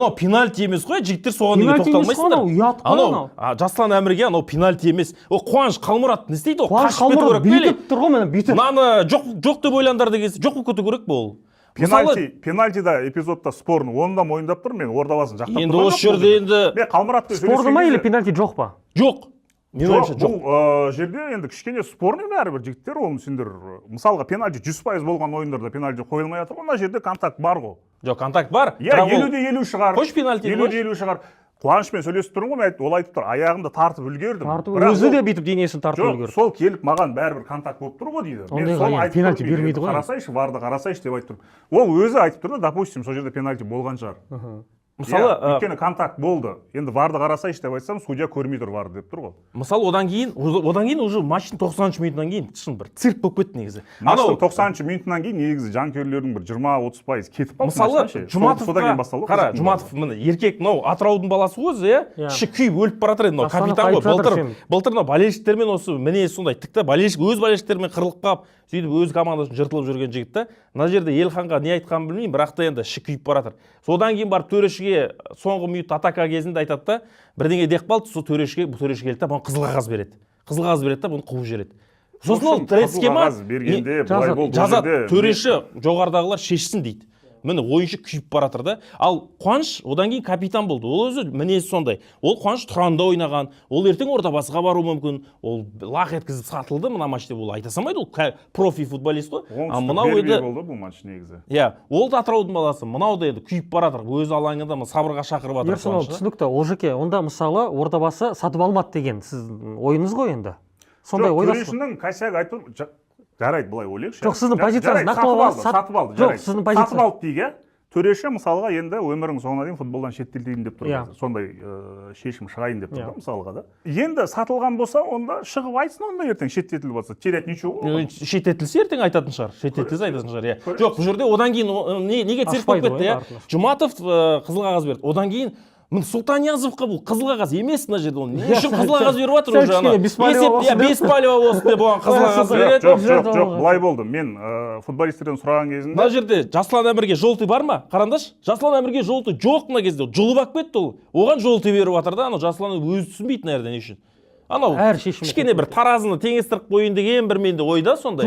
Анау пенальти емес қой, жігіттер соған неге тоқталмайсыңдар? Ұят қой анау. Жасұлан Әмірге анау пенальти емес. О, Қуаныш Қалмұрат не істейді? Қуаныш Қалмұрат бүйтіп тұр ғой, міне бүйтіп. Мынаны жоқ деп ойландар деген, жоқ болып кету керек бұл. Пенальтида эпизодта спорын оны да мойындап тұр, мен ордабасын жақтап тұрмын. Енді осы жерде енді мен Қалмұратты спорды ма или пенальти жоқ па? Жоқ. Жоқ, бұл жерде енді кішкене спорный бәрібір жігіттер, оны сендер мысалға пенальти 100% болған ойындарда пенальти қойылмай жатыр, мына жерде контакт бар ғой. Жоқ, контакт бар. Иә, 50-50 шығар. Қош пенальти. 50-50 шығар. Қуанышпен сөйлесіп тұрмын ғой, ол айтып тұр, аяғымды тартып үлгердім. Өзі де бүйтіп денесін тартып үлгерді. Жоқ, сол келіп маған бәрібір контакт болып тұр ғой дейді. Мен сол пенальти бермейді ғой. Қарасайшы, варды қарасайшы деп айтып тұрмын. Ол өзі айтып тұр да, допустим, сол жерде пенальти болған шығар. Мысалы, өйткені контакт болды. Енді варды қарасайшы деп айтсам, судья көрмей тұр варды деп тұр ғой. Мысалы, одан кейін уже матчтың 90-шы минутынан кейін шын бір цирк болып кетті негізі. Матчтың 90-шы минутынан кейін негізі жанкүйерлердің бір 20-30% кетіп қалды. Мысалы, Жұматов міне еркек, мынау Атыраудың баласы өзі, іші күйіп өліп бара жатыр енді, капитан ғой. Былтыр мына болельшіктермен осы мінезі сондай, тіпті өз болельшіктермен қырылып қалып, сөйтіп өз командасын жыртылып жүрген жігіт та. Мына жерде Елханға не айтқанын білмеймін, бірақ та енді іші күйіп бара жатыр. Содан кейін барып төрешіге соңғы минут атака кезінде айтады да, бірдеңе деп қалды, сол төрешіге келді да, бұны қызыл қағаз береді. Қызыл қағаз береді да, бұны қуып жібереді. Сосын ол схема жазады, төреші жоғарыдағылар шешсін дейді. Міне ойыншы күйіп бара жатыр да. Ал Қуаныш одан кейін капитан болды. Ол өзі мінезі сондай. Ол Қуаныш тұранда ойнаған. Ол ертең ордабасыға баруы мүмкін. Ол лақ еткізіп сатылды мына матчта, ол айта салмайды, ол профи футболист қой. Мынау еді болды бұл матч негізі. Иә, ол да Атыраудың баласы. Мынау да енді күйіп бара жатыр. Өз алаңында сабырға шақырып жатыр. Ерсін, ол түсінікті. Олжеке, онда мысалы ордабасы сатып алмады деген сіздің ойыңыз ғой енді. Сондай ойласыз. Төрешінің косяк айтып жарайды, былай ойлайықшы. Жоқ, сіздің позицияңыз нақтылап аласыз. Сатып алды. Жоқ, сіздің позицияңыз. Сатып алды дейік. Төреші мысалға енді өмірің соңына дейін футболдан шеттетілейін деп тұр. Сондай шешім шығайын деп тұр да мысалға да. Енді сатылған болса, онда шығып айтсын, онда ертең шеттетіліп болса, терять ничего. Шеттетілсе ертең айтатын шығар. Шеттетілсе айтатын шығар, иә. Жоқ, бұл жерде одан кейін неге цирк болып кетті, иә? Жұматов қызыл қағаз берді. Одан кейін Сұлтаниязовқа бұл қызыл қағаз емес мына жерде, оны не үшін қызыл қағаз беріп жатыр уже ана. Беспалева болсын деп оған қызыл қағаз береді. Жоқ, былай болды. Мен футболистерден сұраған кезінде мына жерде Жасұлан Әмірге желтый бар ма? Қарандаш, Жасұлан Әмірге желтый жоқ мына кезде. Жұлып алып кетті ол. Оған желтый беріп жатыр да, анау Жасұлан өзі түсінбейді нәрде не үшін. Анау кішкене бір таразыны теңестіріп қойын деген бір менде ойда сондай.